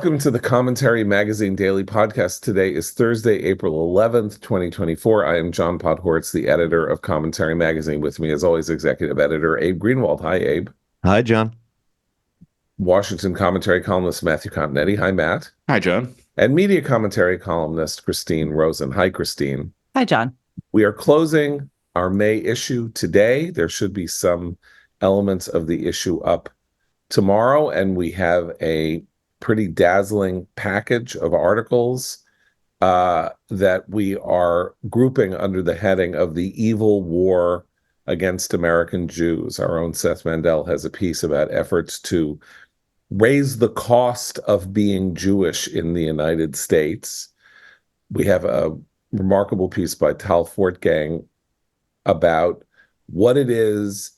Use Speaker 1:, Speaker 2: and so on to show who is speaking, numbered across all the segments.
Speaker 1: Welcome to the Commentary Magazine Daily Podcast. Today is Thursday, April 11th, 2024. I am John Podhoretz, the editor of Commentary Magazine. With me, as always, executive editor Abe Greenwald. Hi, Abe.
Speaker 2: Hi, John.
Speaker 1: Washington commentary columnist Matthew Continetti. Hi, Matt.
Speaker 3: Hi, John.
Speaker 1: And media commentary columnist Christine Rosen. Hi, Christine.
Speaker 4: Hi, John.
Speaker 1: We are closing our May issue today. There should be some elements of the issue up tomorrow, and we have a pretty dazzling package of articles that we are grouping under the heading of the evil war against American Jews. Our own Seth Mandel has a piece about efforts to raise the cost of being Jewish in the United States. We have a remarkable piece by Tal Fortgang about what it is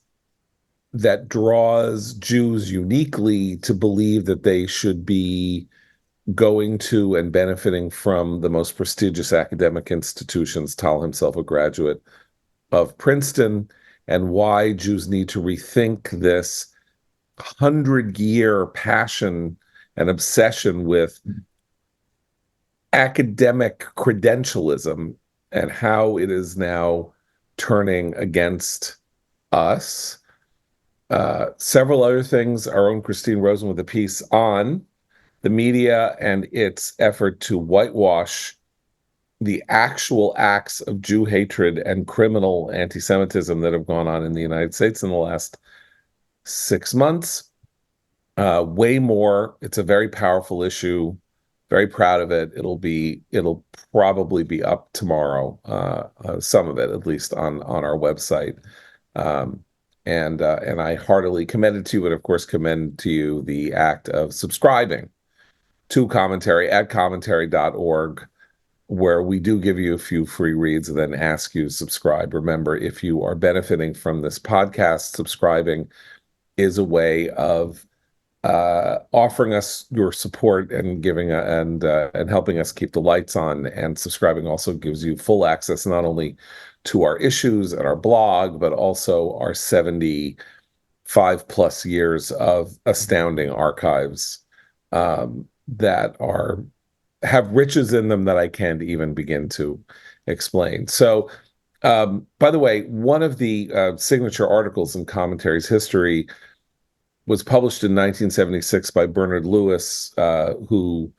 Speaker 1: that draws Jews uniquely to believe that they should be going to and benefiting from the most prestigious academic institutions. Tal himself a graduate of Princeton, and why Jews need to rethink this 100-year passion and obsession with academic credentialism and how it is now turning against us. Several other things, our own Christine Rosen with a piece on the media and its effort to whitewash the actual acts of Jew hatred and criminal anti-Semitism that have gone on in the United States in the last 6 months. Way more. It's a very powerful issue. Very proud of it. It'll probably be up tomorrow. Some of it, at least, on our website. And I heartily commend it to you, and of course commend to you the act of subscribing to Commentary at commentary.org, where we do give you a few free reads and then ask you to subscribe. Remember, if you are benefiting from this podcast, subscribing is a way of offering us your support and giving and helping us keep the lights on. And subscribing also gives you full access not only to our issues and our blog, but also our 75 plus years of astounding archives that have riches in them that I can't even begin to explain. So, by the way, one of the signature articles in Commentary's history was published in 1976 by Bernard Lewis, who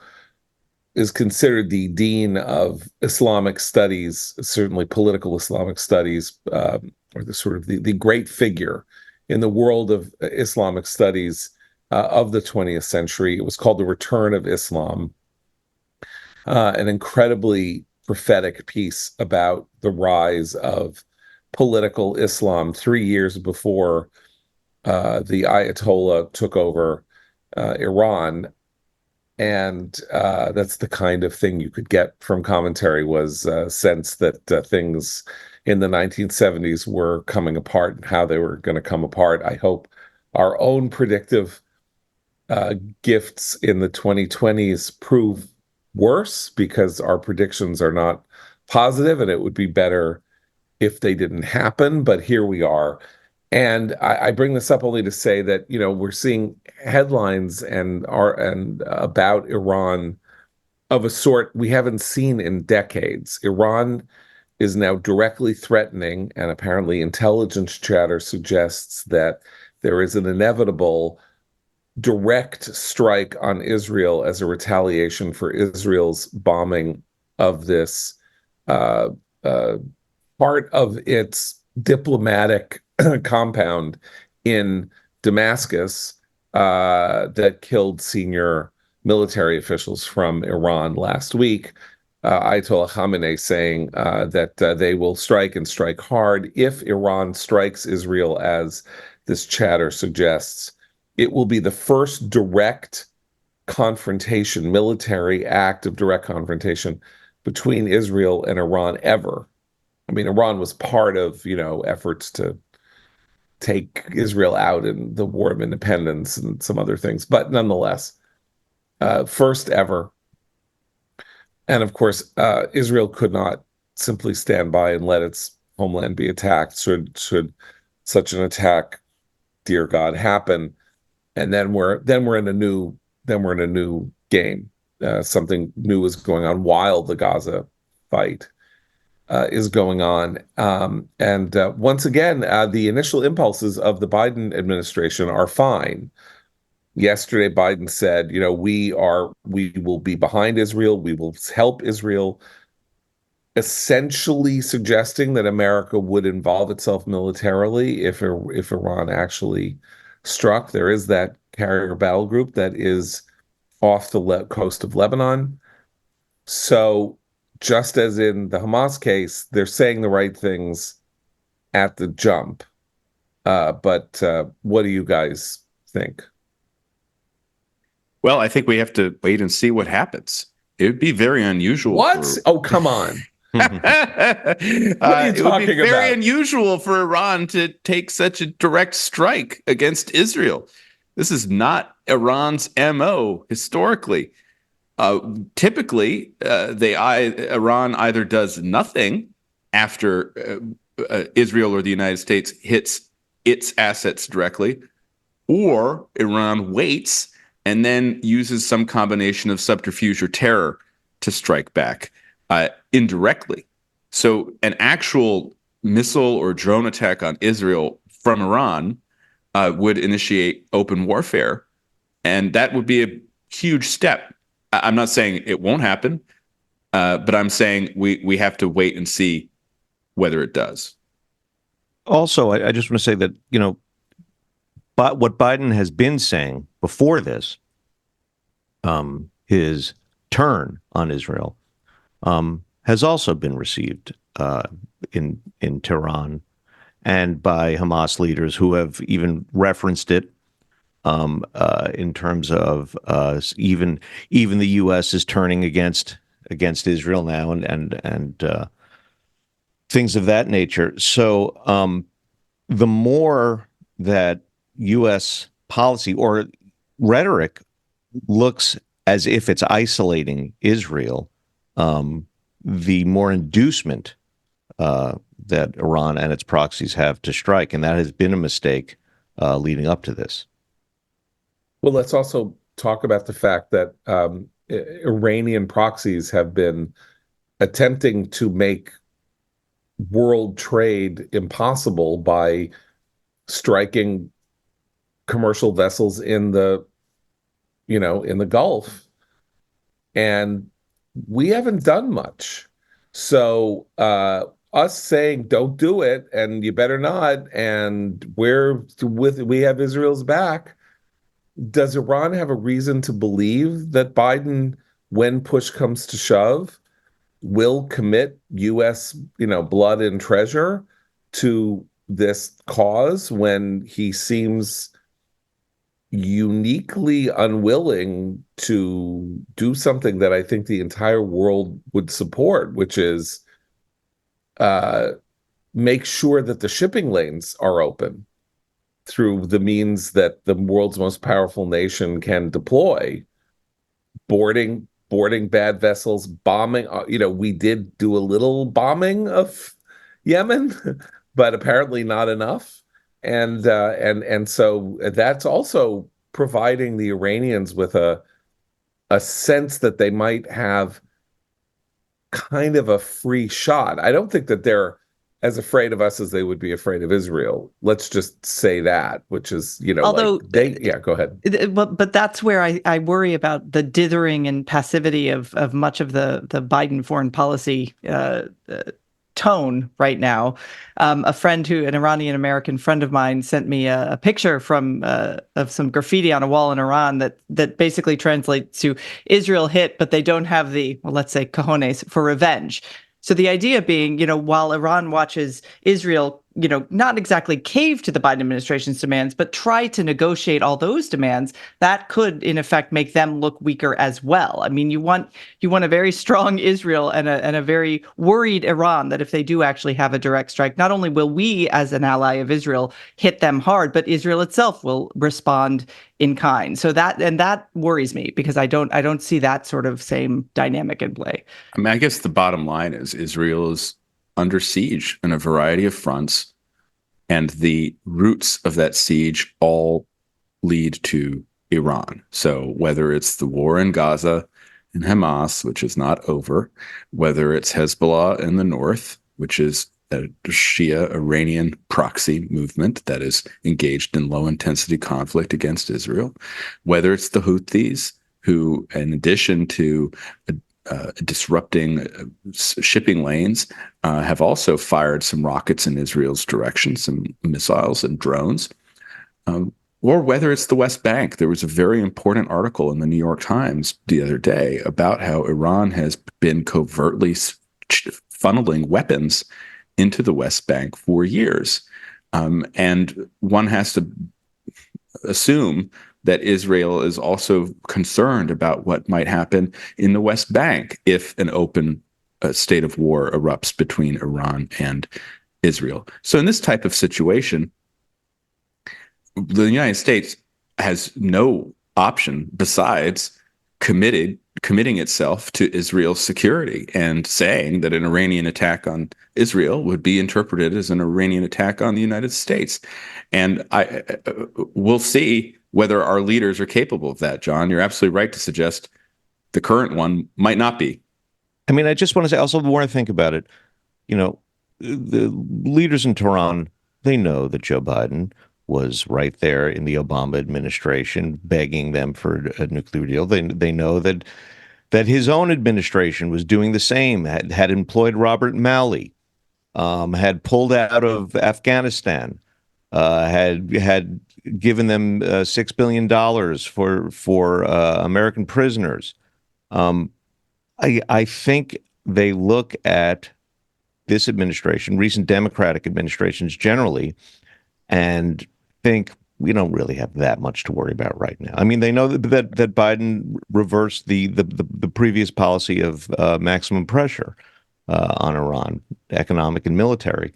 Speaker 1: is considered the dean of Islamic studies, certainly political Islamic studies, or the great figure in the world of Islamic studies of the 20th century. It was called The Return of Islam, an incredibly prophetic piece about the rise of political Islam 3 years before the Ayatollah took over Iran. And that's the kind of thing you could get from Commentary, was a sense that things in the 1970s were coming apart and how they were going to come apart. I hope our own predictive gifts in the 2020s prove worse, because our predictions are not positive, and it would be better if they didn't happen. But here we are. And I bring this up only to say that, we're seeing headlines and about Iran of a sort we haven't seen in decades. Iran is now directly threatening, and apparently intelligence chatter suggests that there is an inevitable direct strike on Israel as a retaliation for Israel's bombing of this part of its diplomatic compound in Damascus that killed senior military officials from Iran last week. Ayatollah Khamenei saying that they will strike and strike hard. If Iran strikes Israel, as this chatter suggests, it will be the first direct confrontation, military act of direct confrontation between Israel and Iran ever. I mean, Iran was part of, efforts to take Israel out in the War of Independence and some other things, but nonetheless, first ever. And of course, Israel could not simply stand by and let its homeland be attacked. Should such an attack, dear God, happen, and then we're in a new game. Something new is going on while the Gaza fight is going on. And once again, the initial impulses of the Biden administration are fine. Yesterday, Biden said, we will be behind Israel. We will help Israel, essentially suggesting that America would involve itself militarily if Iran actually struck. There is that carrier battle group that is off the coast of Lebanon. So just as in the Hamas case, they're saying the right things at the jump. But what do you guys think?
Speaker 2: Well, I think we have to wait and see what happens. It would be very unusual.
Speaker 1: What? Oh, come on. What are you talking about?
Speaker 2: It would be very unusual for Iran to take such a direct strike against Israel. This is not Iran's MO historically. Typically, Iran either does nothing after Israel or the United States hits its assets directly, or Iran waits and then uses some combination of subterfuge or terror to strike back indirectly. So an actual missile or drone attack on Israel from Iran would initiate open warfare, and that would be a huge step. I'm not saying it won't happen, but I'm saying we have to wait and see whether it does.
Speaker 3: Also, I just want to say that, but what Biden has been saying before this, his turn on Israel, has also been received in Tehran and by Hamas leaders who have even referenced it in terms of even the U.S. is turning against Israel now and things of that nature. So the more that U.S. policy or rhetoric looks as if it's isolating Israel, the more inducement that Iran and its proxies have to strike, and that has been a mistake leading up to this.
Speaker 1: Well, let's also talk about the fact that Iranian proxies have been attempting to make world trade impossible by striking commercial vessels in the Gulf, and we haven't done much. So us saying don't do it and you better not, and we have Israel's back. Does Iran have a reason to believe that Biden, when push comes to shove, will commit U.S. blood and treasure to this cause when he seems uniquely unwilling to do something that I think the entire world would support, which is make sure that the shipping lanes are open through the means that the world's most powerful nation can deploy, boarding bad vessels, bombing. We did do a little bombing of Yemen, but apparently not enough. And so that's also providing the Iranians with a sense that they might have kind of a free shot. I don't think that they're as afraid of us as they would be afraid of Israel. Let's just say that, which is,
Speaker 4: although
Speaker 1: go ahead.
Speaker 4: But that's where I worry about the dithering and passivity of much of the Biden foreign policy tone right now. An Iranian American friend of mine sent me a picture of some graffiti on a wall in Iran that basically translates to Israel hit, but they don't have the, well, let's say, cojones for revenge. So the idea being, while Iran watches Israel, not exactly cave to the Biden administration's demands, but try to negotiate all those demands, that could, in effect, make them look weaker as well. I mean, you want a very strong Israel and a very worried Iran that if they do actually have a direct strike, not only will we, as an ally of Israel, hit them hard, but Israel itself will respond in kind. So that worries me because I don't see that sort of same dynamic in play.
Speaker 2: I mean, I guess the bottom line is Israel is under siege in a variety of fronts, and the roots of that siege all lead to Iran. So whether it's the war in Gaza and Hamas, which is not over, whether it's Hezbollah in the north, which is a Shia Iranian proxy movement that is engaged in low intensity conflict against Israel, whether it's the Houthis, who, in addition to disrupting shipping lanes, have also fired some rockets in Israel's direction, some missiles and drones. Or whether it's the West Bank. There was a very important article in the New York Times the other day about how Iran has been covertly funneling weapons into the West Bank for years. And one has to assume that Israel is also concerned about what might happen in the West Bank if an open state of war erupts between Iran and Israel. So in this type of situation, the United States has no option besides committing itself to Israel's security and saying that an Iranian attack on Israel would be interpreted as an Iranian attack on the United States. And we'll see whether our leaders are capable of that, John. You're absolutely right to suggest the current one might not be.
Speaker 3: I mean, I just want to say also, the more I think about it, the leaders in Tehran, they know that Joe Biden was right there in the Obama administration begging them for a nuclear deal. They know that his own administration was doing the same, had employed Robert Malley, had pulled out of Afghanistan, had given them $6 billion for American prisoners. I think they look at this administration, recent Democratic administrations generally, and think we don't really have that much to worry about right now. I mean, they know that Biden reversed the previous policy of maximum pressure on Iran, economic and military,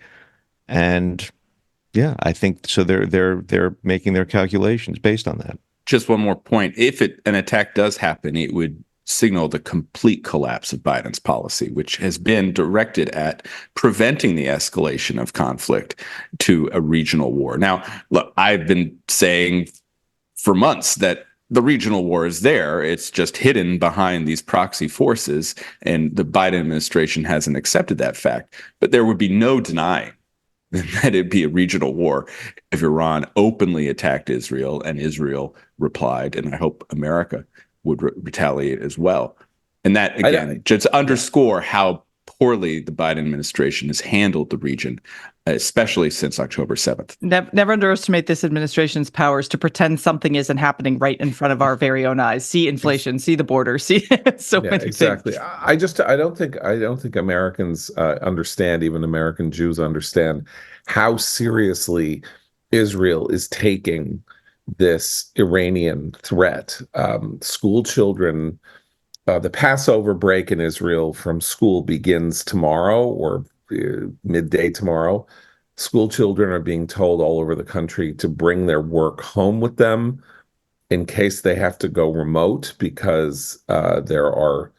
Speaker 3: and yeah, I think so. They're making their calculations based on that.
Speaker 2: Just one more point: if an attack does happen, it would signal the complete collapse of Biden's policy, which has been directed at preventing the escalation of conflict to a regional war. Now, look, I've been saying for months that the regional war is there. It's just hidden behind these proxy forces, and the Biden administration hasn't accepted that fact. But there would be no denying that it'd be a regional war if Iran openly attacked Israel and Israel replied, and I hope America would retaliate as well. And that, again, just underscore how poorly the Biden administration has handled the region, especially since October 7th.
Speaker 4: Never underestimate this administration's powers to pretend something isn't happening right in front of our very own eyes. See inflation, see the border, see many
Speaker 1: exactly.
Speaker 4: things.
Speaker 1: I don't think Americans understand, even American Jews understand how seriously Israel is taking this Iranian threat. School children, the Passover break in Israel from school begins tomorrow or midday tomorrow. School children are being told all over the country to bring their work home with them in case they have to go remote because there are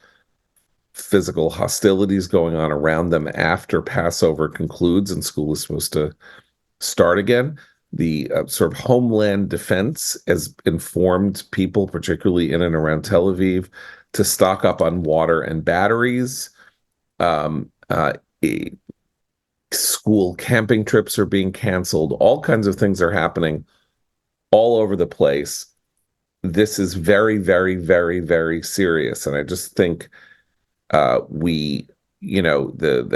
Speaker 1: physical hostilities going on around them after Passover concludes and school is supposed to start again. The sort of Homeland Defense has informed people, particularly in and around Tel Aviv, to stock up on water and batteries. School camping trips are being canceled. All kinds of things are happening all over the place. This is very, very, very, very serious. And I just think the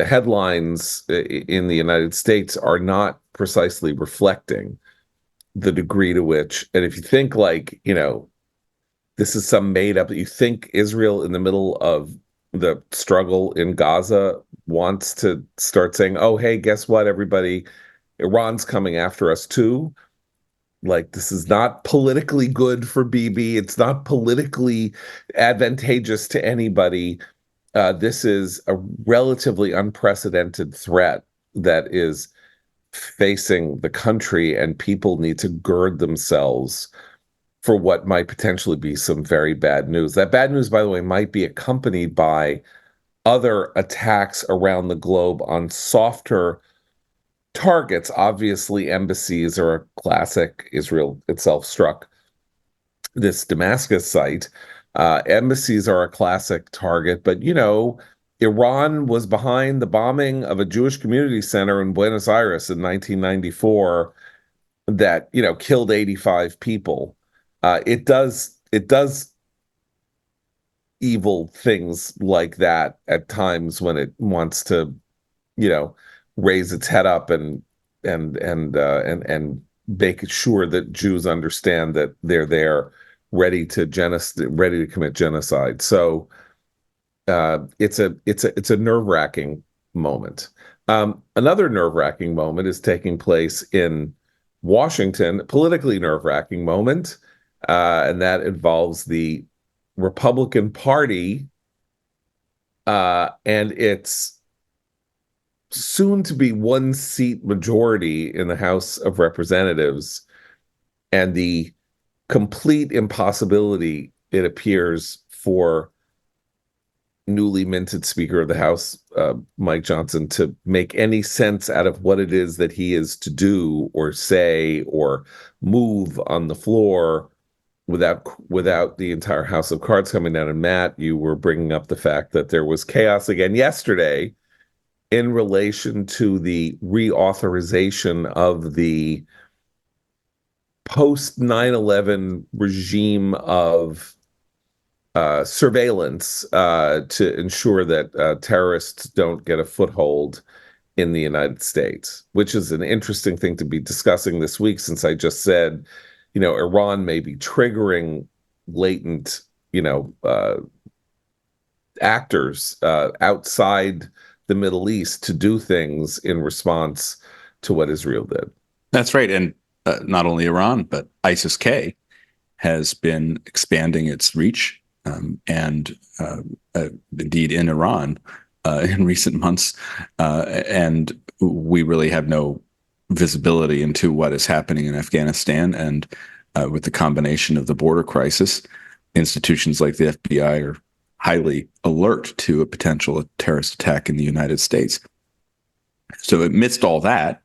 Speaker 1: headlines in the United States are not precisely reflecting the degree to which, and if you think this is some made up, you think Israel in the middle of the struggle in Gaza wants to start saying, oh, hey, guess what, everybody, Iran's coming after us too. This is not politically good for Bibi. It's not politically advantageous to anybody. This is a relatively unprecedented threat that is facing the country, and people need to gird themselves for what might potentially be some very bad news. That bad news, by the way, might be accompanied by other attacks around the globe on softer targets. Obviously, embassies are a classic. Israel itself struck this Damascus site. Embassies are a classic target, but Iran was behind the bombing of a Jewish community center in Buenos Aires in 1994 that, killed 85 people. It does evil things like that at times when it wants to, raise its head up and make sure that Jews understand that they're there ready to commit genocide. So it's a nerve-wracking moment. Another nerve-wracking moment is taking place in Washington, politically nerve-wracking moment, and that involves the Republican Party and its soon-to-be one-seat majority in the House of Representatives, and the complete impossibility, it appears, for newly minted Speaker of the House, Mike Johnson, to make any sense out of what it is that he is to do or say or move on the floor without the entire house of cards coming down. And Matt, you were bringing up the fact that there was chaos again yesterday in relation to the reauthorization of the post 9/11 regime of surveillance to ensure that terrorists don't get a foothold in the United States, which is an interesting thing to be discussing this week, since I just said, Iran may be triggering latent, actors outside the Middle East to do things in response to what Israel did.
Speaker 2: That's right. And not only Iran, but ISIS-K has been expanding its reach, and indeed in Iran in recent months. And we really have no visibility into what is happening in Afghanistan. And with the combination of the border crisis, institutions like the FBI are highly alert to a potential terrorist attack in the United States. So amidst all that,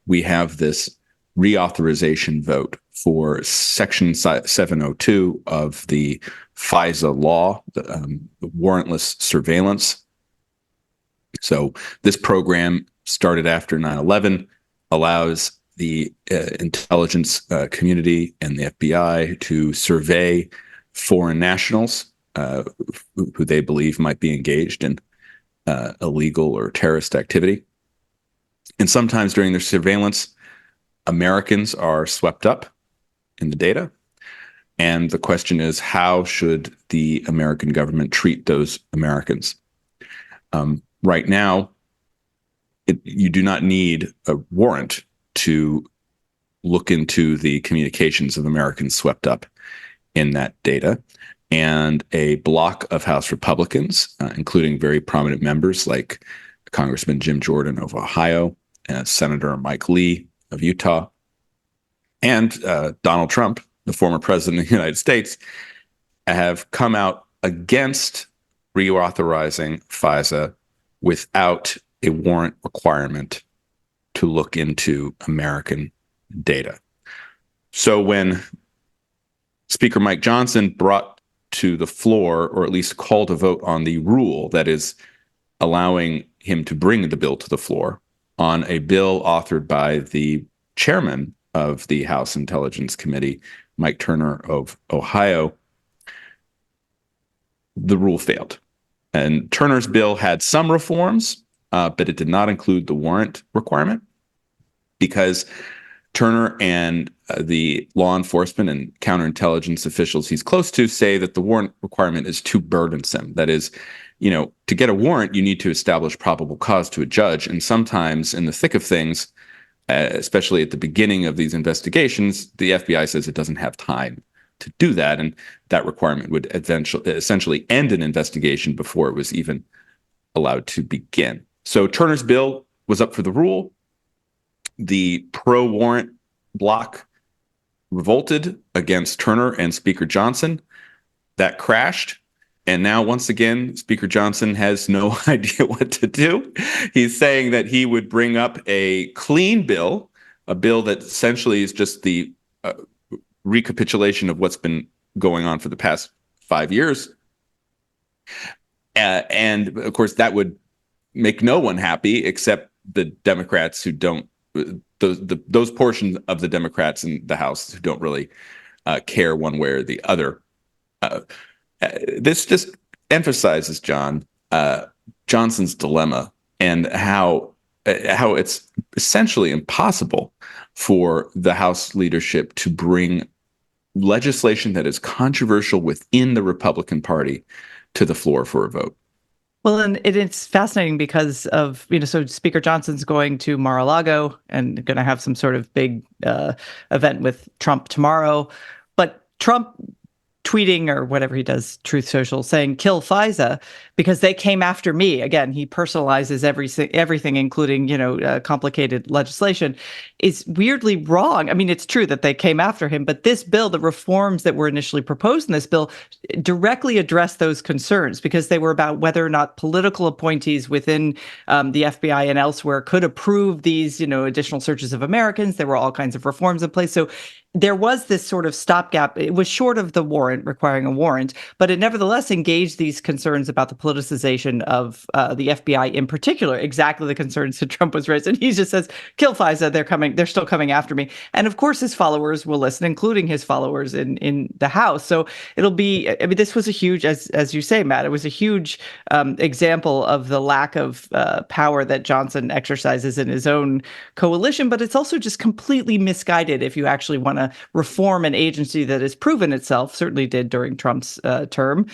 Speaker 2: we have this reauthorization vote for Section 702 of the FISA law, the warrantless surveillance. So this program started after 9/11, allows the intelligence community and the FBI to survey foreign nationals who they believe might be engaged in illegal or terrorist activity. And sometimes during their surveillance, Americans are swept up in the data. And the question is, how should the American government treat those Americans? Right now, you do not need a warrant to look into the communications of Americans swept up in that data. And a block of House Republicans, including very prominent members like Congressman Jim Jordan of Ohio, Senator Mike Lee of Utah, and Donald Trump, the former president of the United States, have come out against reauthorizing FISA without a warrant requirement to look into American data. So when Speaker Mike Johnson brought to the floor, or at least called a vote on the rule that is allowing him to bring the bill to the floor on a bill authored by the chairman of the House Intelligence Committee, Mike Turner of Ohio, the rule failed. And Turner's bill had some reforms, but it did not include the warrant requirement, because Turner and the law enforcement and counterintelligence officials he's close to say that the warrant requirement is too burdensome. That is, to get a warrant, you need to establish probable cause to a judge. And sometimes in the thick of things, especially at the beginning of these investigations, the FBI says it doesn't have time to do that. And that requirement would essentially end an investigation before it was even allowed to begin. So Turner's bill was up for the rule. The pro-warrant bloc revolted against Turner and Speaker Johnson. That crashed. And now, once again, Speaker Johnson has no idea what to do. He's saying that he would bring up a clean bill, a bill that essentially is just the recapitulation of what's been going on for the past 5 years. And of course, that would make no one happy except the Democrats who don't, those portions of the Democrats in the House who don't really care one way or the other. This just emphasizes, Johnson's dilemma and how it's essentially impossible for the House leadership to bring legislation that is controversial within the Republican Party to the floor for a vote.
Speaker 4: Well, and it's fascinating because of, so Speaker Johnson's going to Mar-a-Lago and going to have some sort of big event with Trump tomorrow. But Trump tweeting or whatever he does, Truth Social, saying kill FISA because they came after me. Again, he personalizes everything, including, complicated legislation, is weirdly wrong. I mean, it's true that they came after him, but this bill, the reforms that were initially proposed in this bill, directly addressed those concerns because they were about whether or not political appointees within the FBI and elsewhere could approve these, additional searches of Americans. There were all kinds of reforms in place. So there was this sort of stopgap. It was short of the warrant, requiring a warrant, but it nevertheless engaged these concerns about the politicization of the FBI in particular, exactly the concerns that Trump was raising. He just says, kill FISA, they're still coming after me. And of course, his followers will listen, including his followers in the House. So it'll be, this was a huge, as you say, Matt, it was a huge example of the lack of power that Johnson exercises in his own coalition, but it's also just completely misguided if you actually want to reform an agency that has proven itself, certainly did during Trump's term,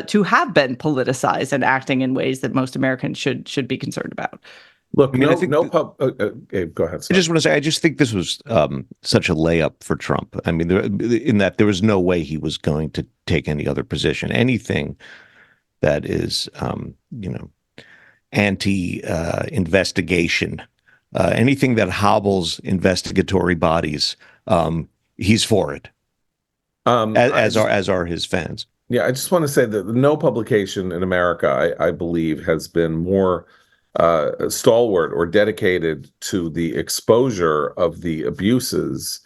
Speaker 4: to have been politicized and acting in ways that most Americans should be concerned about.
Speaker 1: Look,
Speaker 2: I mean, I
Speaker 1: Gabe, go ahead.
Speaker 3: I just want to say, I just think this was such a layup for Trump. I mean, in that there was no way he was going to take any other position. Anything that is, anti-investigation, anything that hobbles investigatory bodies, he's for it, as are his fans.
Speaker 1: Yeah, I just want to say that no publication in America, I believe, has been more stalwart or dedicated to the exposure of the abuses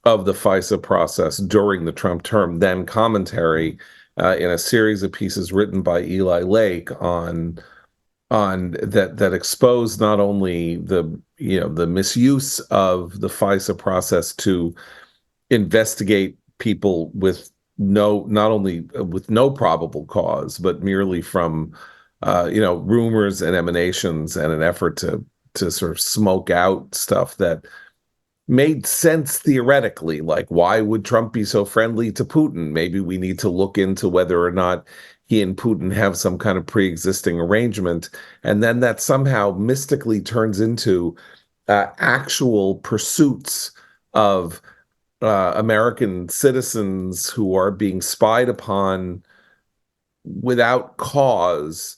Speaker 1: of the FISA process during the Trump term than commentary in a series of pieces written by Eli Lake on that expose not only the misuse of the FISA process to investigate people with not only with no probable cause, but merely from rumors and emanations and an effort to sort of smoke out stuff that made sense theoretically. Like, why would Trump be so friendly to Putin? Maybe we need to look into whether or not he and Putin have some kind of pre-existing arrangement. And then that somehow mystically turns into actual pursuits of American citizens who are being spied upon without cause.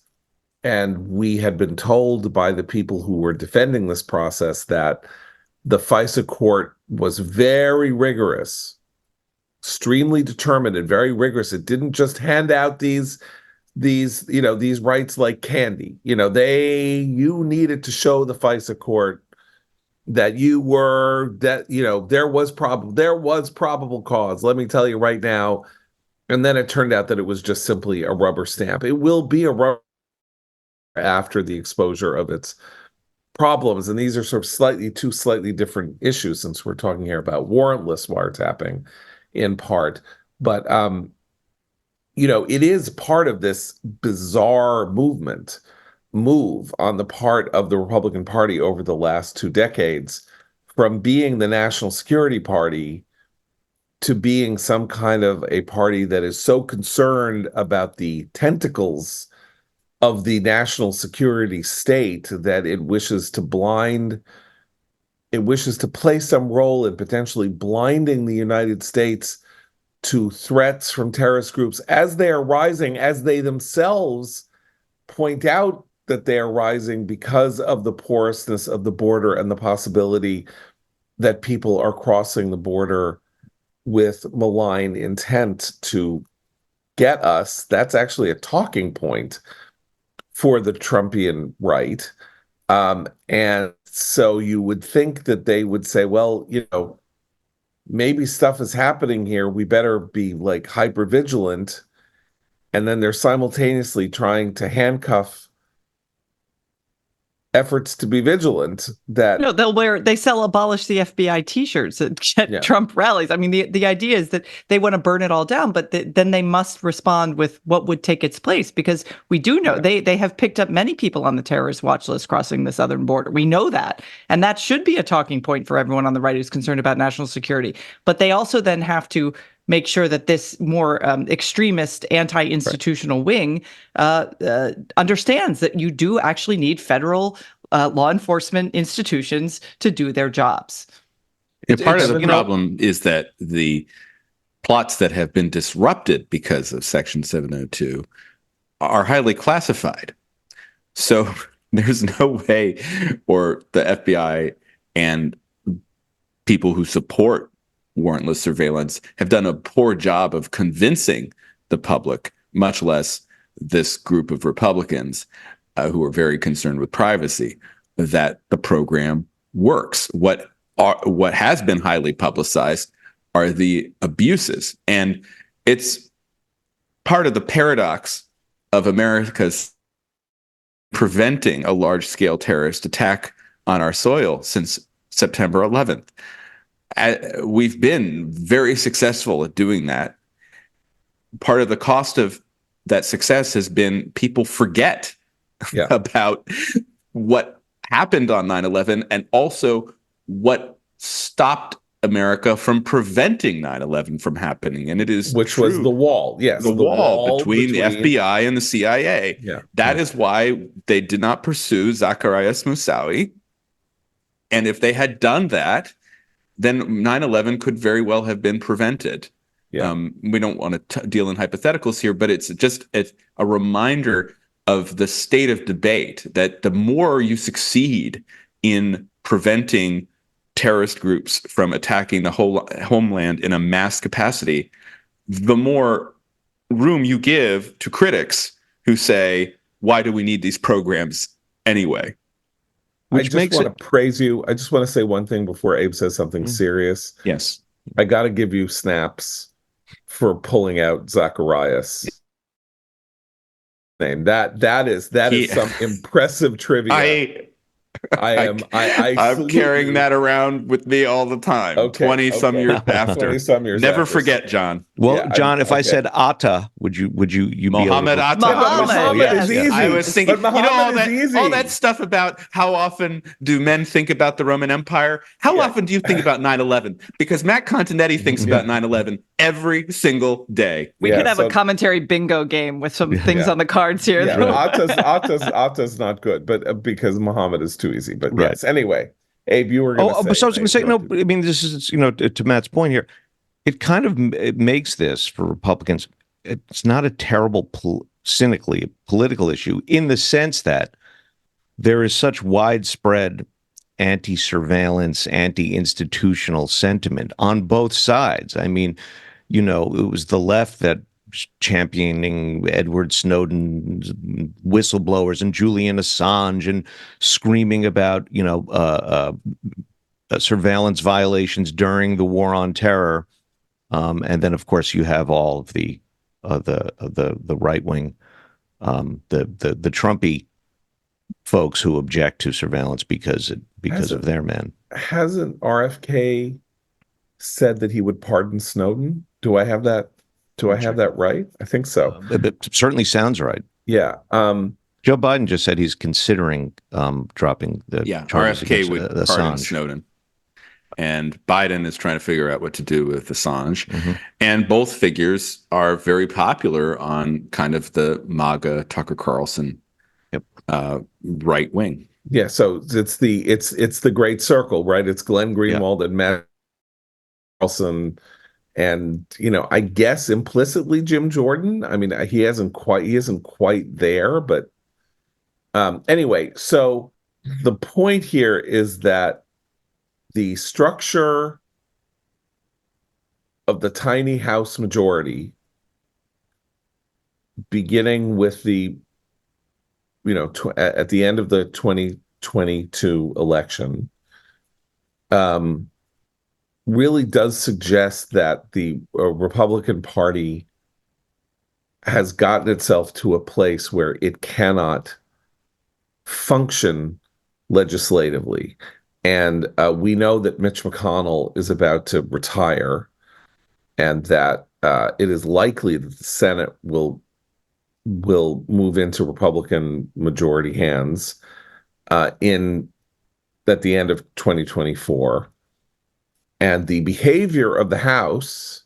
Speaker 1: And we had been told by the people who were defending this process that the FISA court was very rigorous, extremely determined and very rigorous. It didn't just hand out these rights like candy. You needed to show the FISA court that there was probable cause. Let me tell you right now. And then it turned out that it was just simply a rubber stamp. It will be a rubber after the exposure of its problems. And these are sort of two slightly different issues, since we're talking here about warrantless wiretapping in part. But, it is part of this bizarre move on the part of the Republican Party over the last 2 decades from being the national security party to being some kind of a party that is so concerned about the tentacles of the national security state that it wishes to play some role in potentially blinding the United States to threats from terrorist groups as they are rising, as they themselves point out that they are rising because of the porousness of the border and the possibility that people are crossing the border with malign intent to get us. That's actually a talking point for the Trumpian right. And so you would think that they would say, well, maybe stuff is happening here. We better be like hyper vigilant. And then they're simultaneously trying to handcuff efforts to be vigilant that
Speaker 4: No, they sell abolish the FBI t-shirts at Trump rallies. I mean, the idea is that they want to burn it all down, but then they must respond with what would take its place, because we do know they have picked up many people on the terrorist watch list crossing the southern border. We know that. And that should be a talking point for everyone on the right who's concerned about national security. But they also then have to make sure that this more extremist anti-institutional wing understands that you do actually need federal law enforcement institutions to do their jobs.
Speaker 2: Part of the problem is that the plots that have been disrupted because of Section 702 are highly classified. So there's no way for the FBI and people who support warrantless surveillance have done a poor job of convincing the public, much less this group of Republicans who are very concerned with privacy, that the program works. What has been highly publicized are the abuses. And it's part of the paradox of America's preventing a large-scale terrorist attack on our soil since September 11th. We've been very successful at doing that. Part of the cost of that success has been people forget about what happened on 9/11 and also what stopped America from preventing 9/11 from happening. And it is
Speaker 1: which was the wall. Yes,
Speaker 2: the wall between the FBI and the CIA.
Speaker 1: Yeah.
Speaker 2: That is why they did not pursue Zacarias Moussaoui. And if they had done that, then 9/11 could very well have been prevented.
Speaker 1: Yeah.
Speaker 2: We don't want to deal in hypotheticals here, but it's a reminder of the state of debate, that the more you succeed in preventing terrorist groups from attacking the whole homeland in a mass capacity, the more room you give to critics who say, why do we need these programs anyway?
Speaker 1: I just want to praise you. I just want to say one thing before Abe says something serious.
Speaker 2: Yes.
Speaker 1: I got to give you snaps for pulling out Zacharias' name. That is some impressive trivia. I'm
Speaker 2: carrying that around with me all the time. 20-some years after.
Speaker 1: 20-some years
Speaker 2: Never
Speaker 1: after.
Speaker 2: forget, John.
Speaker 3: Well, John, if I said Atta, would you
Speaker 2: Mohammed Atta?
Speaker 1: Muhammad is easy.
Speaker 2: I was thinking,
Speaker 1: but
Speaker 2: all that stuff about how often do men think about the Roman Empire? How often do you think about 9/11? Because Matt Continetti thinks about 9/11 every single day.
Speaker 4: We could have a commentary bingo game with some things on the cards here.
Speaker 1: Atta's not good, but because Muhammad is too easy. But yes, anyway, Abe, you were going to say.
Speaker 3: So I was going to say, no, I mean, this is, to Matt's point here, it kind of makes this for Republicans, it's not a terrible, cynically political issue, in the sense that there is such widespread anti-surveillance, anti-institutional sentiment on both sides. I mean, it was the left that championing Edward Snowden's whistleblowers and Julian Assange and screaming about, surveillance violations during the war on terror. And then, of course, you have all of the right wing, the Trumpy folks who object to surveillance because of their men.
Speaker 1: Hasn't RFK said that he would pardon Snowden? Do I have that? Do I have that right? I think so.
Speaker 3: It certainly sounds right.
Speaker 1: Yeah.
Speaker 3: Joe Biden just said he's considering dropping the charges
Speaker 2: RFK would
Speaker 3: Assange.
Speaker 2: pardon Snowden. And Biden is trying to figure out what to do with Assange. Mm-hmm. And both figures are very popular on kind of the MAGA Tucker Carlson right wing.
Speaker 1: Yeah, so it's the great circle, right? It's Glenn Greenwald and Matt Carlson, and I guess implicitly Jim Jordan. I mean, he isn't quite there, but anyway. So the point here is that the structure of the tiny House majority, beginning with the at the end of the 2022 election, really does suggest that the Republican Party has gotten itself to a place where it cannot function legislatively. And we know that Mitch McConnell is about to retire, and that it is likely that the Senate will move into Republican majority hands in at the end of 2024. And the behavior of the House,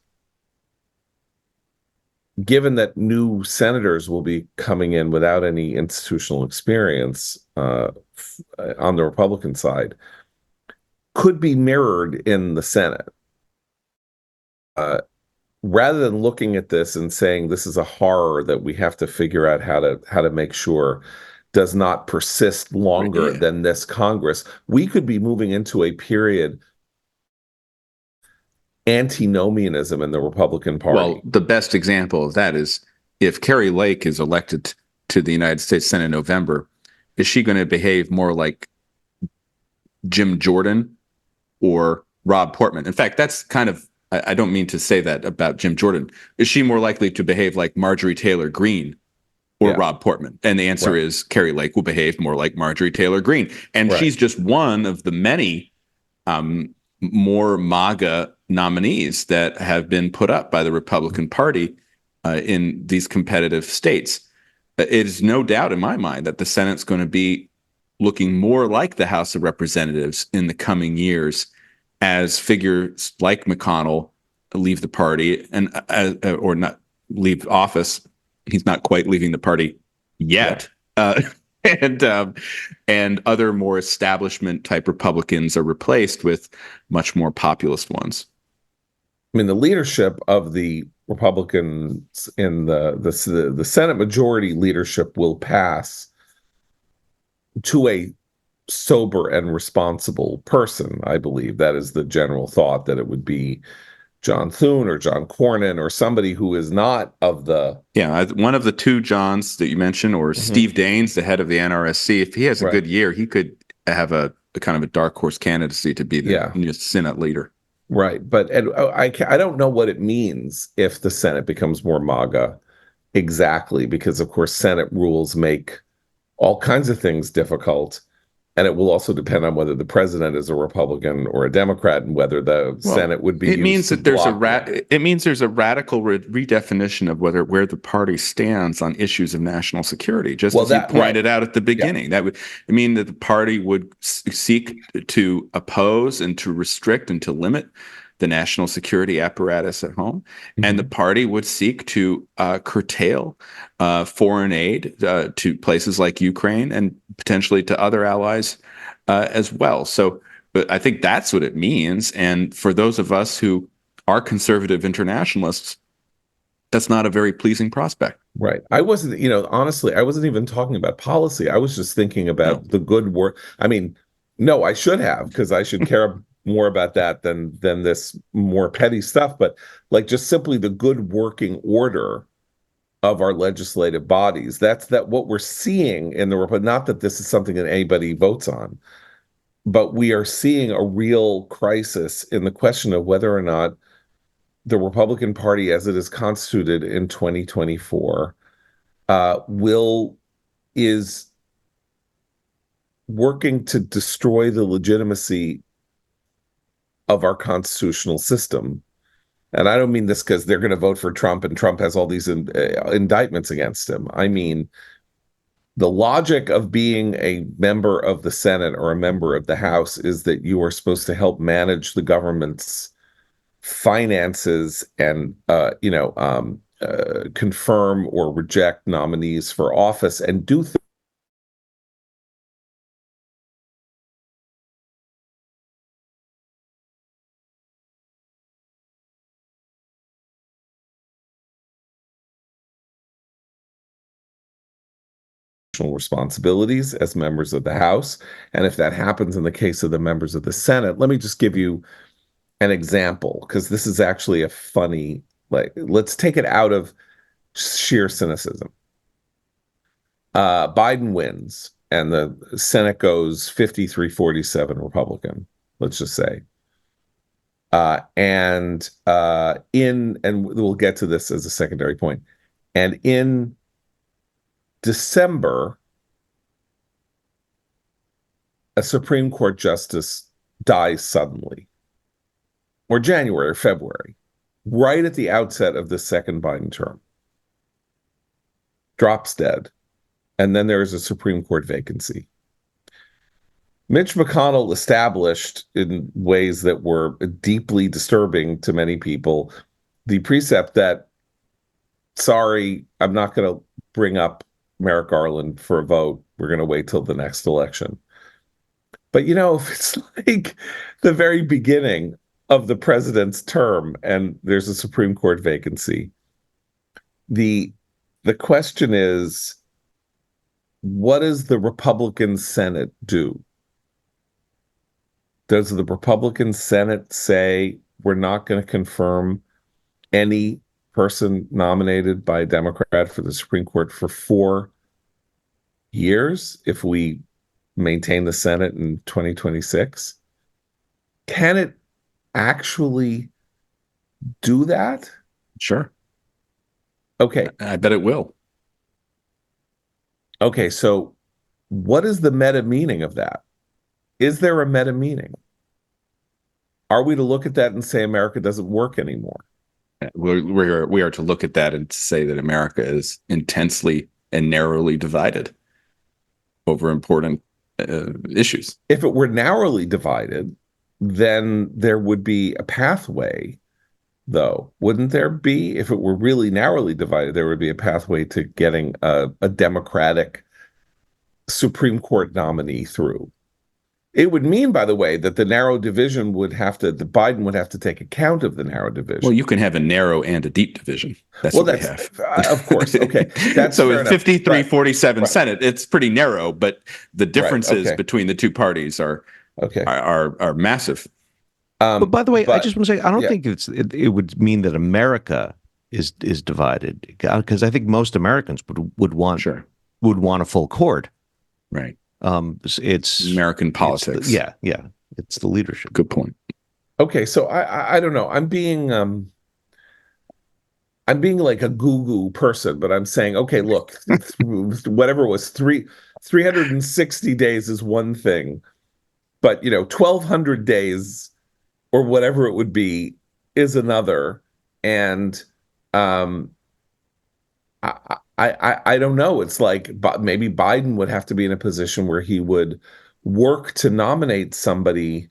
Speaker 1: given that new senators will be coming in without any institutional experience on the Republican side, could be mirrored in the Senate. Rather than looking at this and saying this is a horror that we have to figure out how to make sure does not persist longer than this Congress, we could be moving into a period antinomianism in the Republican Party.
Speaker 2: Well, the best example of that is if Carrie Lake is elected to the United States Senate in November, is she going to behave more like Jim Jordan or Rob Portman? In fact, that's kind of, I don't mean to say that about Jim Jordan. Is she more likely to behave like Marjorie Taylor Greene or Rob Portman? And the answer is Carrie Lake will behave more like Marjorie Taylor Greene. And she's just one of the many more MAGA nominees that have been put up by the Republican Party in these competitive states. It is no doubt in my mind that the Senate's going to be looking more like the House of Representatives in the coming years as figures like McConnell leave the party and or not leave office. He's not quite leaving the party yet. And other more establishment type Republicans are replaced with much more populist ones.
Speaker 1: I mean, the leadership of the Republicans in the Senate majority leadership will pass to a sober and responsible person. I believe that is the general thought, that it would be John Thune or John Cornyn or somebody who is not of the...
Speaker 2: Yeah, one of the two Johns that you mentioned, or Steve Daines, the head of the NRSC. If he has a good year, he could have a kind of a dark horse candidacy to be the new Senate leader.
Speaker 1: Right. But I don't know what it means if the Senate becomes more MAGA exactly, because, of course, Senate rules make all kinds of things difficult. And it will also depend on whether the president is a Republican or a Democrat, and whether the Senate would be.
Speaker 2: It means that there's a radical redefinition of where the party stands on issues of national security. Just as you pointed out at the beginning, that would mean that the party would seek to oppose and to restrict and to limit the national security apparatus at home, and the party would seek to curtail foreign aid to places like Ukraine and potentially to other allies as well. So I think that's what it means. And for those of us who are conservative internationalists, that's not a very pleasing prospect.
Speaker 1: Right. I wasn't, honestly, I wasn't even talking about policy. I was just thinking about the good work. I mean, no, I should have, because I should care more about that than this more petty stuff. But like, just simply the good working order of our legislative bodies. That's what we're seeing in the Republic. Not that this is something that anybody votes on, but we are seeing a real crisis in the question of whether or not the Republican Party, as it is constituted in 2024, is working to destroy the legitimacy of our constitutional system. And I don't mean this because they're going to vote for Trump and Trump has all these indictments against him. I mean, the logic of being a member of the Senate or a member of the House is that you are supposed to help manage the government's finances and, confirm or reject nominees for office and do responsibilities as members of the House. And if that happens in the case of the members of the Senate, let me just give you an example, because this is actually a funny, let's take it out of sheer cynicism. Biden wins and the Senate goes 53-47 Republican, let's just say. And we'll get to this as a secondary point. And in December, a Supreme Court justice dies suddenly, or January or February, right at the outset of the second Biden term, drops dead. And then there is a Supreme Court vacancy. Mitch McConnell established in ways that were deeply disturbing to many people the precept that, sorry, I'm not going to bring up Merrick Garland for a vote. We're going to wait till the next election. But, if it's like the very beginning of the president's term and there's a Supreme Court vacancy, the question is, what does the Republican Senate do? Does the Republican Senate say we're not going to confirm any person nominated by a Democrat for the Supreme Court for 4 years if we maintain the Senate in 2026? Can it actually do that?
Speaker 2: Sure.
Speaker 1: Okay.
Speaker 2: I bet it will.
Speaker 1: Okay, so what is the meta meaning of that? Is there a meta meaning? Are we to look at that and say America doesn't work anymore?
Speaker 2: We are to look at that and to say that America is intensely and narrowly divided over important issues.
Speaker 1: If it were narrowly divided, then there would be a pathway, though, wouldn't there be? If it were really narrowly divided, there would be a pathway to getting a Democratic Supreme Court nominee through. It would mean, by the way, that the narrow division Biden would have to take account of the narrow division.
Speaker 2: Well, you can have a narrow and a deep division. That's what we have.
Speaker 1: Of course. Okay. That's
Speaker 2: so with 53-47
Speaker 1: right.
Speaker 2: Senate, it's pretty narrow, but the differences between the two parties are massive.
Speaker 3: But by the way, I just want to say, I don't think it would mean that America is divided, because I think most Americans would want a full court.
Speaker 2: Right.
Speaker 3: It's
Speaker 2: American politics.
Speaker 3: It's the leadership.
Speaker 2: Good point.
Speaker 1: Okay, so I don't know. I'm being like a goo person, but I'm saying, okay, look, whatever it was, 360 days is one thing, but 1,200 days or whatever it would be is another, and I don't know. It's like maybe Biden would have to be in a position where he would work to nominate somebody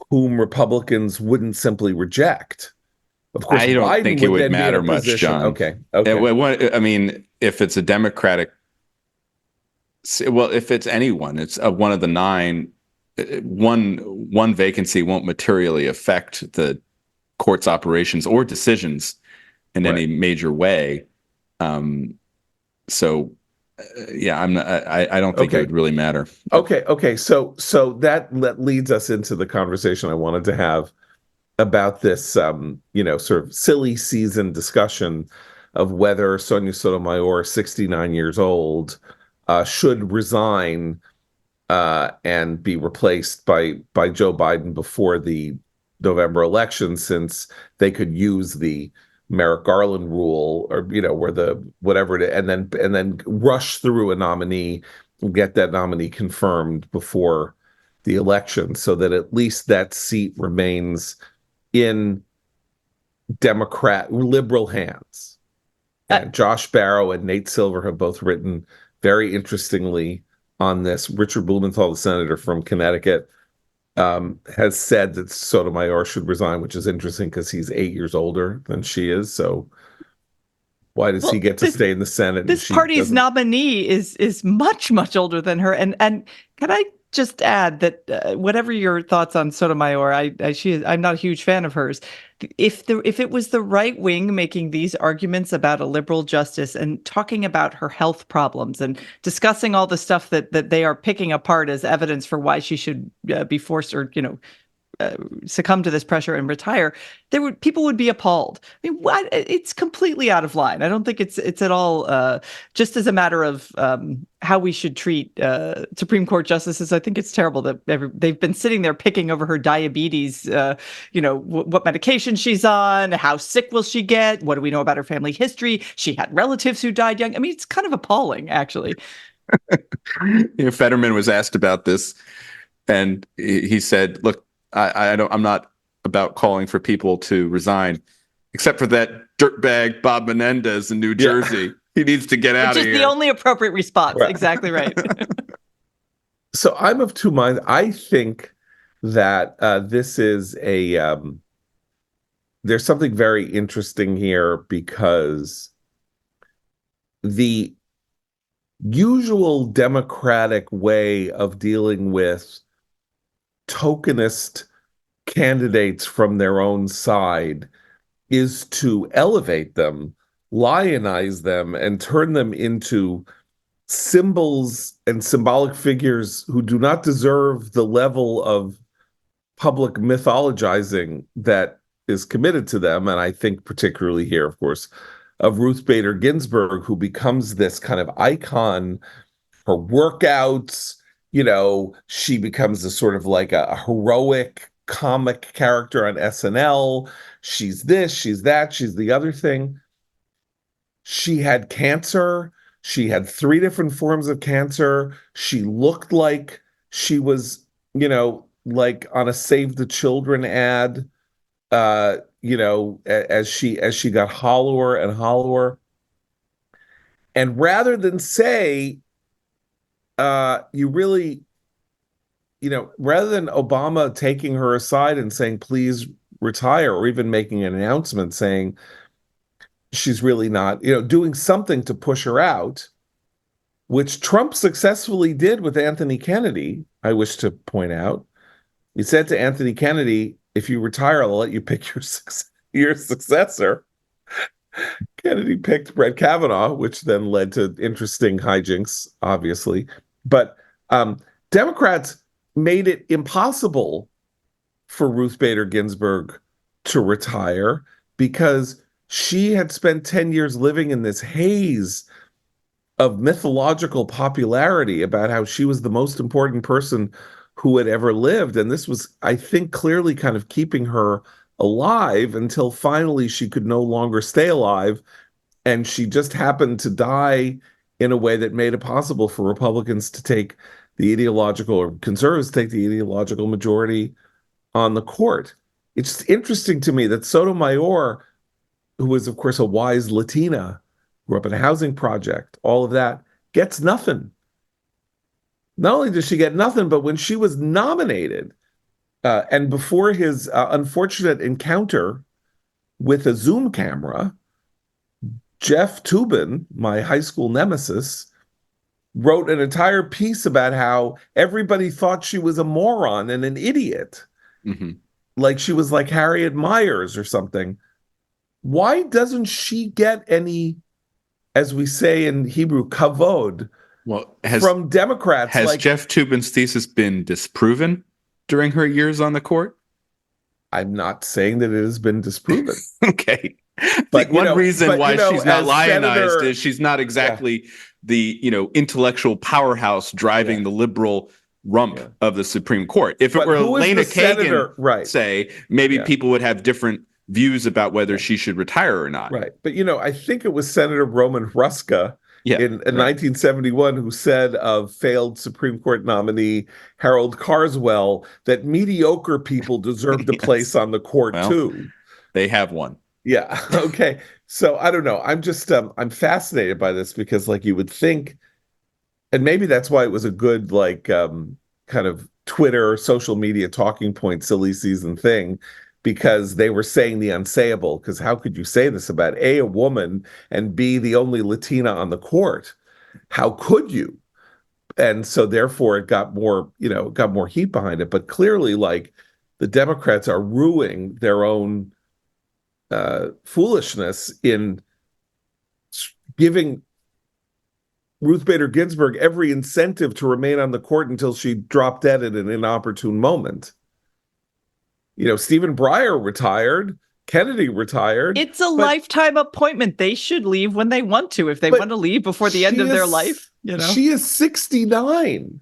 Speaker 1: whom Republicans wouldn't simply reject. Of course,
Speaker 2: I don't think it would matter much, John.
Speaker 1: Okay.
Speaker 2: I mean, if it's a Democratic, if it's anyone, it's one of the 9. One vacancy won't materially affect the court's operations or decisions in any major way. So I'm not, I don't think it would really matter.
Speaker 1: Okay. So that leads us into the conversation I wanted to have about this, sort of silly season discussion of whether Sonia Sotomayor, 69 years old, should resign and be replaced by Joe Biden before the November election, since they could use the Merrick Garland rule, or where and then rush through a nominee and get that nominee confirmed before the election, so that at least that seat remains in Democrat liberal hands. And Josh Barrow and Nate Silver have both written very interestingly on this. Richard Blumenthal, the senator from Connecticut, has said that Sotomayor should resign, which is interesting because he's 8 years older than she is. So why does he get to stay in the Senate?
Speaker 4: This party's nominee is much, much older than her. And can I just add that whatever your thoughts on Sotomayor, I'm not a huge fan of hers. If it was the right wing making these arguments about a liberal justice and talking about her health problems and discussing all the stuff that they are picking apart as evidence for why she should be forced or succumb to this pressure and retire, people would be appalled. I mean, what? It's completely out of line. I don't think it's at all just as a matter of how we should treat Supreme Court justices. I think it's terrible that they've been sitting there picking over her diabetes, what medication she's on, how sick will she get, what do we know about her family history? She had relatives who died young. I mean, it's kind of appalling, actually.
Speaker 2: Fetterman was asked about this, and he said, "Look, I'm not about calling for people to resign, except for that dirtbag Bob Menendez in New Jersey. He needs to get out of here."
Speaker 4: Which is the only appropriate response. Right. Exactly right.
Speaker 1: So I'm of two minds. I think that this is there's something very interesting here, because the usual Democratic way of dealing with tokenist candidates from their own side is to elevate them, lionize them, and turn them into symbols and symbolic figures who do not deserve the level of public mythologizing that is committed to them. And I think particularly here, of course, of Ruth Bader Ginsburg, who becomes this kind of icon. Her workouts, she becomes a sort of like a heroic comic character on SNL. She's this, she's that, she's the other thing. She had cancer. She had 3 different forms of cancer. She looked like she was, like on a Save the Children ad, as she got hollower and hollower. And rather than say, rather than Obama taking her aside and saying, please retire, or even making an announcement saying she's really not, doing something to push her out, which Trump successfully did with Anthony Kennedy, I wish to point out. He said to Anthony Kennedy, if you retire, I'll let you pick your successor. Kennedy picked Brett Kavanaugh, which then led to interesting hijinks, obviously. But Democrats made it impossible for Ruth Bader Ginsburg to retire, because she had spent 10 years living in this haze of mythological popularity about how she was the most important person who had ever lived. And this was, I think, clearly kind of keeping her alive until finally she could no longer stay alive. And she just happened to die in a way that made it possible for Republicans to take the ideological, or conservatives to take the ideological majority on the court. It's interesting to me that Sotomayor, who is, of course, a wise Latina, grew up in a housing project, all of that, gets nothing. Not only does she get nothing, but when she was nominated, and before his unfortunate encounter with a Zoom camera, Jeff Toobin, my high school nemesis, wrote an entire piece about how everybody thought she was a moron and an idiot.
Speaker 2: Mm-hmm.
Speaker 1: Like she was like Harriet Myers or something. Why doesn't she get any, as we say in Hebrew, kavod, from Democrats?
Speaker 2: Has Jeff Toobin's thesis been disproven during her years on the court?
Speaker 1: I'm not saying that it has been disproven.
Speaker 2: Okay. But one reason why she's not lionized is she's not exactly the intellectual powerhouse driving the liberal rump of the Supreme Court. If it were Lena Kagan, say, maybe people would have different views about whether she should retire or not.
Speaker 1: Right. But, I think it was Senator Roman Hruska in 1971 who said of failed Supreme Court nominee Harold Carswell that mediocre people deserved a place on the court, too.
Speaker 2: They have one.
Speaker 1: Yeah. Okay. So I don't know. I'm just I'm fascinated by this, because like you would think, and maybe that's why it was a good kind of Twitter, social media talking point, silly season thing, because they were saying the unsayable. Because how could you say this about A, a woman, and B, the only Latina on the court? How could you? And so therefore it got more, got more heat behind it. But clearly, like, the Democrats are ruining their own foolishness in giving Ruth Bader Ginsburg every incentive to remain on the court until she dropped dead at an inopportune moment. Stephen Breyer retired, Kennedy retired.
Speaker 4: It's a lifetime appointment. They should leave when they want to. If they want to leave before the end of their life,
Speaker 1: She is 69.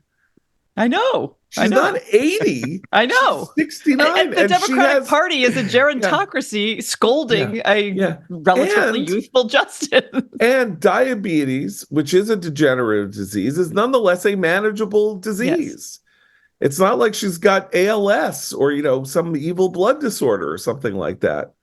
Speaker 4: I know.
Speaker 1: She's not 80.
Speaker 4: I know.
Speaker 1: She's 69.
Speaker 4: And the Democratic Party is a gerontocracy scolding a relatively youthful Justin.
Speaker 1: And diabetes, which is a degenerative disease, is nonetheless a manageable disease. Yes. It's not like she's got ALS or, some evil blood disorder or something like that.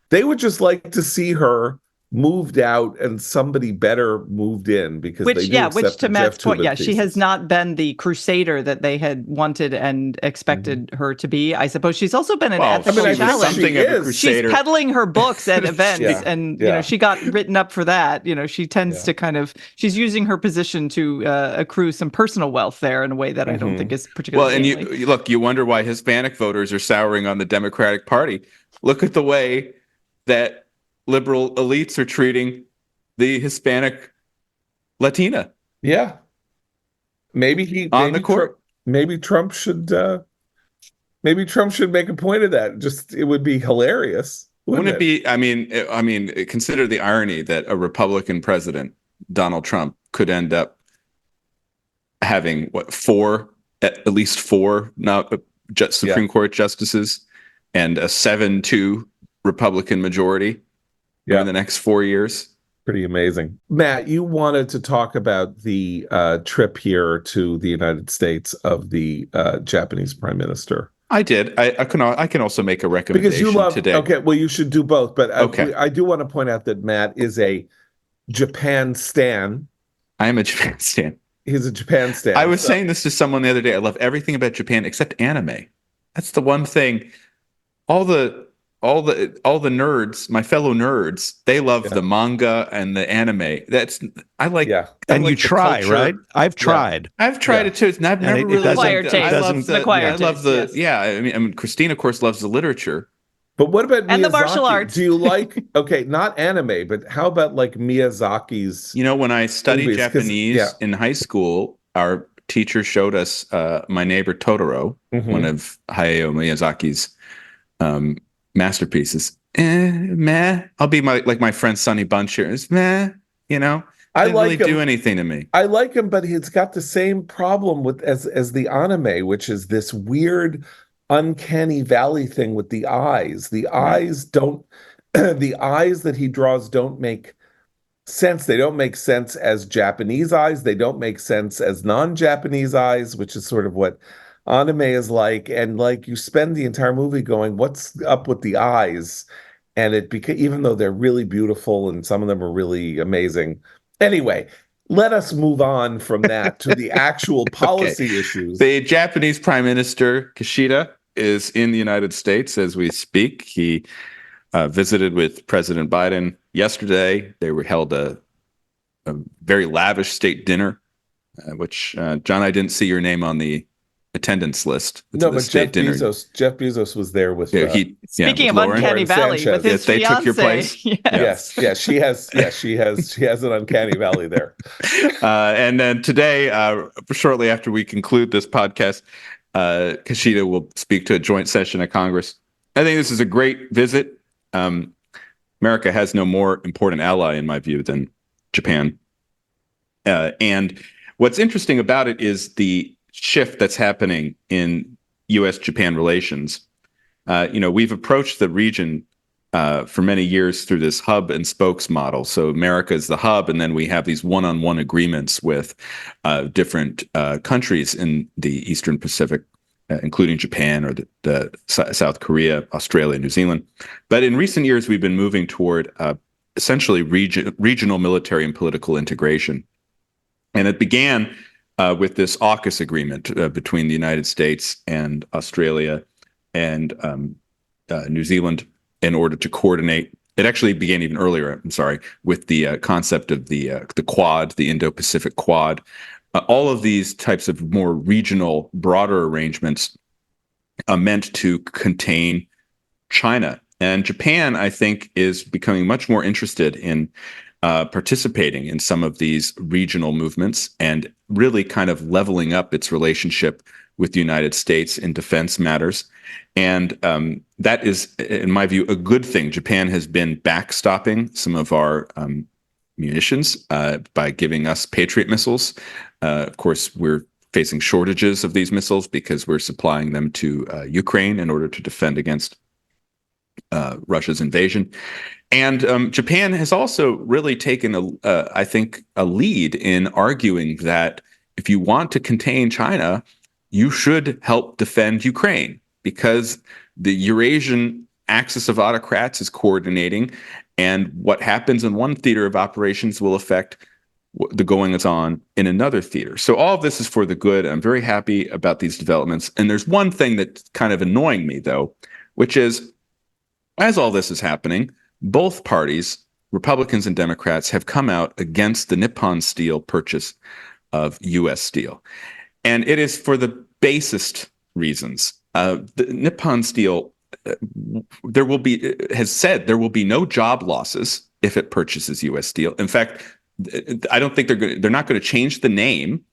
Speaker 1: They would just like to see her moved out and somebody better moved in, because which to
Speaker 4: Matt's point, she has not been the crusader that they had wanted and expected her to be. I suppose she's also been an ethical challenge. She's peddling her books at events, and she got written up for that. She tends to she's using her position to accrue some personal wealth there in a way that I don't think is particularly
Speaker 2: well. And you wonder why Hispanic voters are souring on the Democratic Party. Look at the way that liberal elites are treating the Hispanic Latina.
Speaker 1: Yeah. Maybe the court. Maybe Trump should make a point of that. It would be hilarious.
Speaker 2: Wouldn't it be? I mean, consider the irony that a Republican president, Donald Trump, could end up having at least four Supreme Court justices and a 7-2 Republican majority in the next 4 years.
Speaker 1: Pretty amazing. Matt, you wanted to talk about the trip here to the United States of the Japanese Prime Minister.
Speaker 2: I did. I can also make a recommendation
Speaker 1: because you love
Speaker 2: today.
Speaker 1: Okay, well, you should do both. But I do want to point out that Matt is a Japan stan.
Speaker 2: I am a Japan stan.
Speaker 1: He's a Japan stan.
Speaker 2: I was saying this to someone the other day. I love everything about Japan except anime. That's the one thing. All the nerds, my fellow nerds, they love the manga and the anime. I like. Yeah.
Speaker 3: And you try, right? I've tried.
Speaker 2: I've tried it too. I've never really. I love the. Yeah, I mean, Christine, of course, loves the literature.
Speaker 1: But what about
Speaker 4: and Miyazaki? The martial arts?
Speaker 1: Do you like? Okay, not anime, but how about like Miyazaki's?
Speaker 2: When I studied Japanese in high school, our teacher showed us My Neighbor Totoro, one of Hayao Miyazaki's masterpieces. Meh. I'll be my friend Sonny Bunch here. It's meh.
Speaker 1: I
Speaker 2: didn't really do anything to me.
Speaker 1: I like him, but he's got the same problem as the anime, which is this weird, uncanny valley thing with the eyes. The eyes don't. The eyes that he draws don't make sense. They don't make sense as Japanese eyes. They don't make sense as non-Japanese eyes, which is sort of what anime is like. And you spend the entire movie going, what's up with the eyes? And even though they're really beautiful and some of them are really amazing. Anyway, let us move on from that to the actual policy issues.
Speaker 2: The Japanese Prime Minister Kishida is in the United States as we speak. He visited with President Biden yesterday. They held a very lavish state dinner, which John, I didn't see your name on the attendance list.
Speaker 1: No, but Jeff Bezos was there with.
Speaker 4: Speaking of Uncanny Valley, with his
Speaker 2: they took your place.
Speaker 1: Yes, she has an Uncanny Valley there.
Speaker 2: And then today, shortly after we conclude this podcast, Kishida will speak to a joint session of Congress. I think this is a great visit. America has no more important ally, in my view, than Japan. And what's interesting about it is the shift that's happening in U.S.-Japan relations. We've approached the region for many years through this hub and spokes model. So America is the hub, and then we have these one-on-one agreements with different countries in the Eastern Pacific, including Japan or the South Korea, Australia, New Zealand. But in recent years, we've been moving toward essentially regional military and political integration. And it began with this AUKUS agreement between the United States and Australia and New Zealand in order to coordinate. It actually began even earlier, with the concept of the Quad, the Indo-Pacific Quad. All of these types of more regional, broader arrangements meant to contain China. And Japan, I think, is becoming much more interested in participating in some of these regional movements and really kind of leveling up its relationship with the United States in defense matters. And that is, in my view, a good thing. Japan has been backstopping some of our munitions by giving us Patriot missiles. Of course, we're facing shortages of these missiles because we're supplying them to Ukraine in order to defend against Russia's invasion. And Japan has also really taken, I think, a lead in arguing that if you want to contain China, you should help defend Ukraine, because the Eurasian axis of autocrats is coordinating, and what happens in one theater of operations will affect the goings-on in another theater. So all of this is for the good. I'm very happy about these developments. And there's one thing that's kind of annoying me, though, which is, as all this is happening, both parties, Republicans and Democrats, have come out against the Nippon Steel purchase of U.S. steel. And it is for the basest reasons. The Nippon Steel has said there will be no job losses if it purchases U.S. steel. In fact, I don't think they're not going to change the name,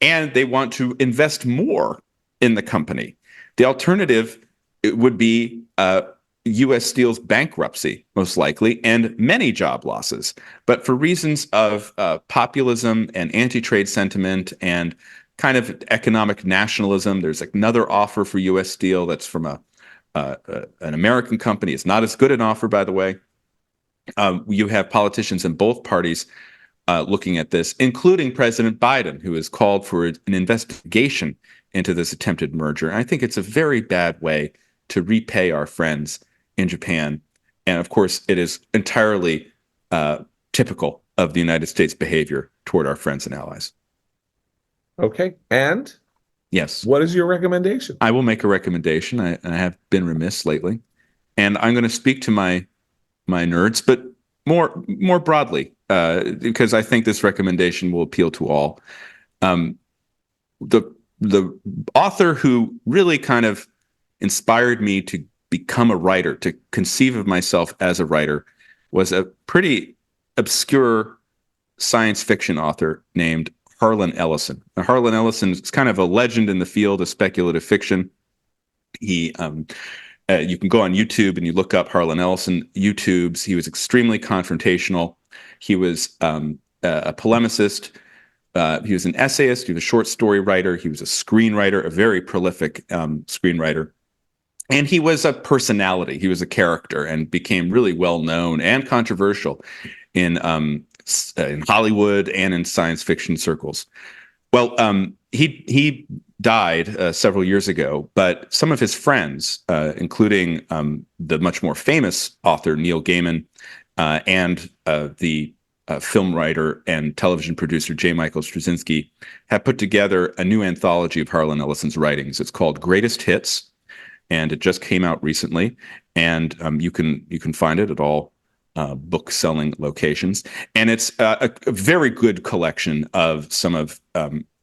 Speaker 2: and they want to invest more in the company. The alternative would be U.S. Steel's bankruptcy, most likely, and many job losses. But for reasons of populism and anti-trade sentiment and kind of economic nationalism, there's another offer for U.S. Steel that's from an American company. It's not as good an offer, by the way. You have politicians in both parties looking at this, including President Biden, who has called for an investigation into this attempted merger. And I think it's a very bad way to repay our friends in Japan. And of course, it is entirely typical of the United States' behavior toward our friends and allies.
Speaker 1: Okay. And
Speaker 2: yes,
Speaker 1: what is your recommendation?
Speaker 2: I will make a recommendation. I have been remiss lately, and I'm going to speak to my nerds, but more broadly, because I think this recommendation will appeal to all. The author who really kind of inspired me to become a writer, to conceive of myself as a writer, was a pretty obscure science fiction author named Harlan Ellison. Now, Harlan Ellison is kind of a legend in the field of speculative fiction. You can go on YouTube and you look up Harlan Ellison YouTubes. He was extremely confrontational. He was a polemicist. He was an essayist. He was a short story writer. He was a screenwriter, a very prolific screenwriter. And he was a personality. He was a character and became really well known and controversial in Hollywood and in science fiction circles. Well, he died several years ago, but some of his friends, including the much more famous author Neil Gaiman and the film writer and television producer J. Michael Straczynski, have put together a new anthology of Harlan Ellison's writings. It's called Greatest Hits, and it just came out recently. And you can find it at all book selling locations. And it's a very good collection of some of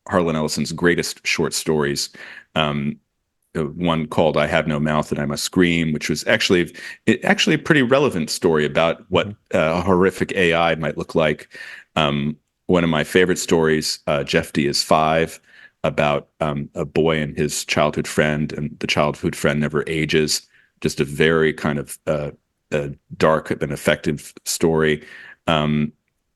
Speaker 2: Harlan Ellison's greatest short stories. One called I Have No Mouth and I Must Scream, which was actually a pretty relevant story about what a horrific AI might look like. One of my favorite stories, Jeff D. is 5, about a boy and his childhood friend, and the childhood friend never ages. Just a very kind of dark and effective story.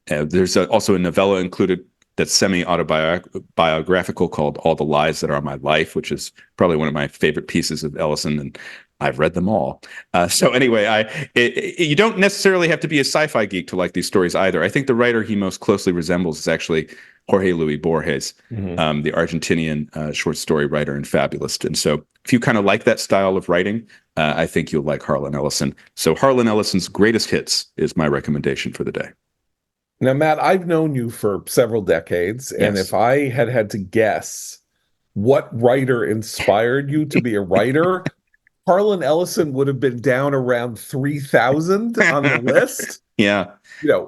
Speaker 2: There's also a novella included that's semi-autobiographical called All the Lies That Are My Life, which is probably one of my favorite pieces of Ellison, and I've read them all. So anyway, you don't necessarily have to be a sci-fi geek to like these stories either. I think the writer he most closely resembles is actually Jorge Luis Borges, the Argentinian short story writer and fabulist. And so if you kind of like that style of writing, I think you'll like Harlan Ellison. So Harlan Ellison's Greatest Hits is my recommendation for the day.
Speaker 1: Now, Matt, I've known you for several decades, and
Speaker 2: Yes.
Speaker 1: if I had to guess what writer inspired you to be a writer, Harlan Ellison would have been down around 3,000 on the list.
Speaker 2: Yeah.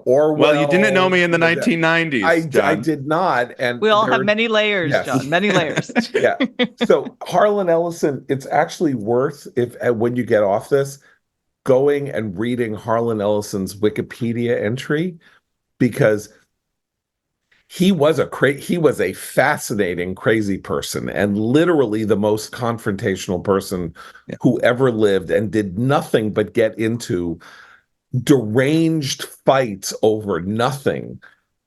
Speaker 1: Orwell.
Speaker 2: Well, you didn't know me in the 1990s.
Speaker 1: I did not. And
Speaker 4: we all have many layers,
Speaker 1: yes.
Speaker 4: John, many layers.
Speaker 1: Yeah. So Harlan Ellison, it's actually worth, when you get off this, going and reading Harlan Ellison's Wikipedia entry, because he was a fascinating, crazy person, and literally the most confrontational person who ever lived, and did nothing but get into deranged fights over nothing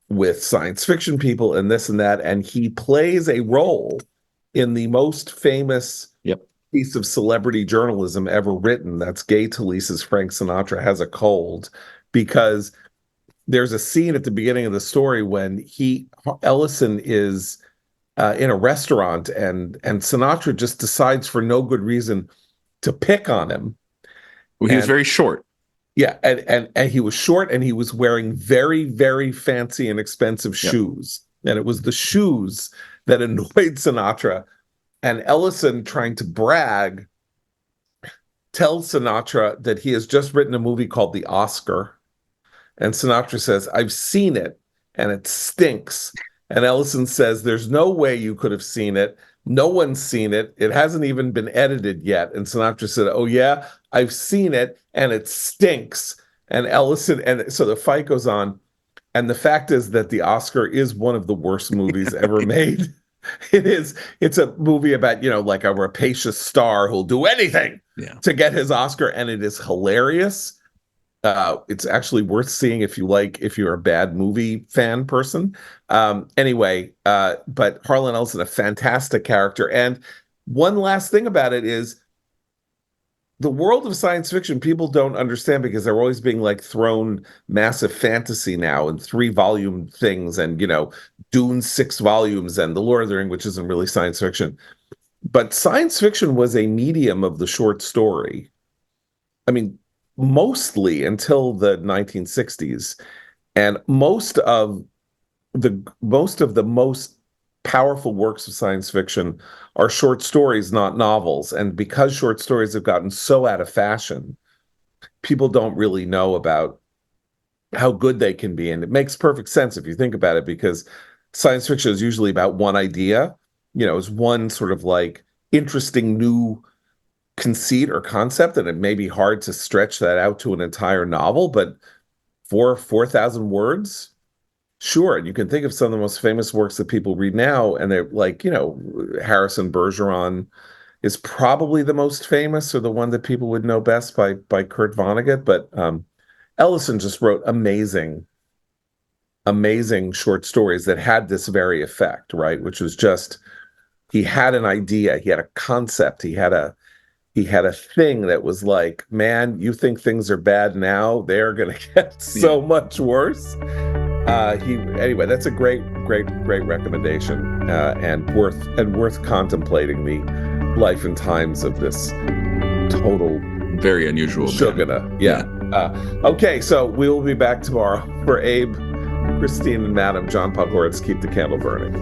Speaker 1: with science fiction people and this and that. And he plays a role in the most famous piece of celebrity journalism ever written. That's Gay Talese's Frank Sinatra Has a Cold, because there's a scene at the beginning of the story when Ellison is in a restaurant, and Sinatra just decides for no good reason to pick on him.
Speaker 2: Well, he was very short.
Speaker 1: Yeah, and he was short, and he was wearing very, very fancy and expensive shoes. And it was the shoes that annoyed Sinatra. And Ellison, trying to brag, tells Sinatra that he has just written a movie called The Oscar. And Sinatra says, I've seen it, and it stinks. And Ellison says, there's no way you could have seen it. No one's seen it. It hasn't even been edited yet. And Sinatra said, oh, yeah, I've seen it, and it stinks. And so the fight goes on. And the fact is that The Oscar is one of the worst movies ever made. It's a movie about, like a rapacious star who'll do anything to get his Oscar. And it is hilarious. It's actually worth seeing if you're a bad movie fan person. Anyway, but Harlan Ellison, a fantastic character. And one last thing about it is the world of science fiction, people don't understand, because they're always being thrown massive fantasy now and 3-volume things, and, Dune 6 volumes, and The Lord of the Rings, which isn't really science fiction. But science fiction was a medium of the short story. I mean, mostly until the 1960s, and most of the most powerful works of science fiction are short stories, not novels. And because short stories have gotten so out of fashion, people don't really know about how good they can be. And it makes perfect sense if you think about it, because science fiction is usually about one idea, is one sort of interesting new conceit or concept, and it may be hard to stretch that out to an entire novel, but 4,000 words, sure. And you can think of some of the most famous works that people read now, and they're Harrison Bergeron is probably the most famous, or the one that people would know best, by Kurt Vonnegut. But Ellison just wrote amazing short stories that had this very effect, right? Which was just, he had an idea, he had a concept, he had a thing that was like, man, you think things are bad now, they're going to get so much worse. Anyway, that's a great recommendation, and worth contemplating the life and times of this total,
Speaker 2: very unusual
Speaker 1: shugana. Yeah. Okay, so we will be back tomorrow. For Abe, Christine, and Madam, John Podhoretz, keep the candle burning.